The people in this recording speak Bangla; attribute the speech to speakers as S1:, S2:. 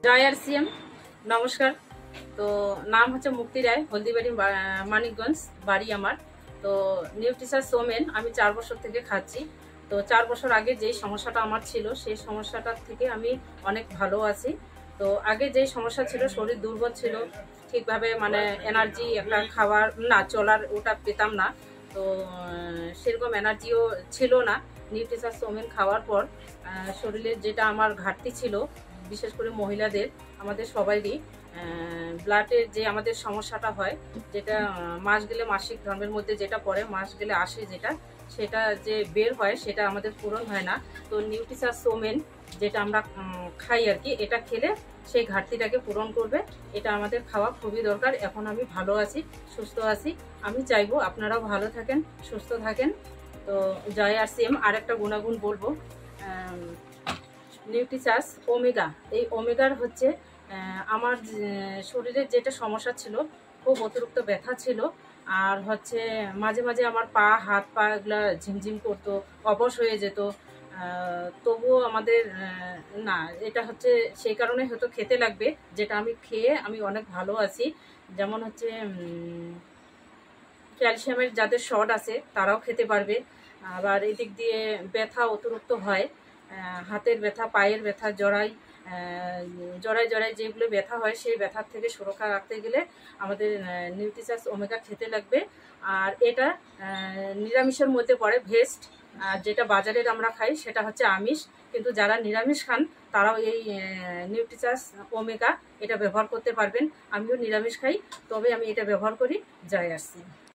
S1: জয় আর সিএম নমস্কার। তো নাম হচ্ছে মুক্তি রায়, হলদিবাড়ি মানিকগঞ্জ বাড়ি আমার। তো নিউট্রিশাস সোমেন আমি 4 বছর থেকে খাচ্ছি। তো 4 বছর আগে যেই সমস্যাটা আমার ছিল সেই সমস্যাটার থেকে আমি অনেক ভালো আছি। তো আগে যেই সমস্যা ছিল, শরীর দুর্বল ছিল, ঠিকভাবে মানে এনার্জি একটা খাবার না চলার ওটা পেতাম না। তো সেরকম এনার্জিও ছিল না। নিউট্রিশাস সোমেন খাওয়ার পর শরীরের যেটা আমার ঘাটতি ছিল, বিশেষ করে মহিলাদের, আমাদের সবাইরই ব্লাডের যে আমাদের সমস্যাটা হয়, যেটা মাস গেলে মাসিক ধর্মের মধ্যে যেটা পড়ে, মাস গেলে আসে যেটা, সেটা যে বের হয় সেটা আমাদের পূরণ হয় না। তো নিউট্রিশাস সোমেন যেটা আমরা খাই আর কি, এটা খেলে সেই ঘাটতিটাকে পূরণ করবে। এটা আমাদের খাওয়া খুবই দরকার। এখন আমি ভালো আছি, সুস্থ আছি। আমি চাইবো আপনারাও ভালো থাকেন, সুস্থ থাকেন। তো জয় আর সিএম। আর একটা গুণাগুণ বলবো, নিউট্রিশাস ওমেগা, এই ওমেগার হচ্ছে আমার শরীরের যেটা সমস্যা ছিল, খুব অতিরিক্ত ব্যথা ছিল, আর হচ্ছে মাঝে মাঝে আমার পা হাত পা এগুলো ঝিমঝিম করতো, অবশ হয়ে যেত। তবুও আমাদের না, এটা হচ্ছে সেই কারণে হয়তো খেতে লাগবে, যেটা আমি খেয়ে আমি অনেক ভালো আছি। যেমন হচ্ছে ক্যালসিয়ামের যাদের শর্ট আছে তারাও খেতে পারবে। আবার এদিক দিয়ে ব্যথা অতিরিক্ত হয়, হাতের ব্যথা, পায়ের ব্যথা, জড়াই জড়াই জড়াই যেগুলো ব্যথা হয়, সেই ব্যথার থেকে সুরক্ষা রাখতে গেলে আমাদের নিউট্রিশাস ওমেগা খেতে লাগবে। আর এটা নিরামিষের মধ্যে পড়ে, ভেস্ট। আর যেটা বাজারের আমরা খাই সেটা হচ্ছে আমিষ, কিন্তু যারা নিরামিষ খান তারাও এই নিউট্রিশাস ওমেগা এটা ব্যবহার করতে পারবেন। আমিও নিরামিষ খাই, তবে আমি এটা ব্যবহার করি। জয় আসছি।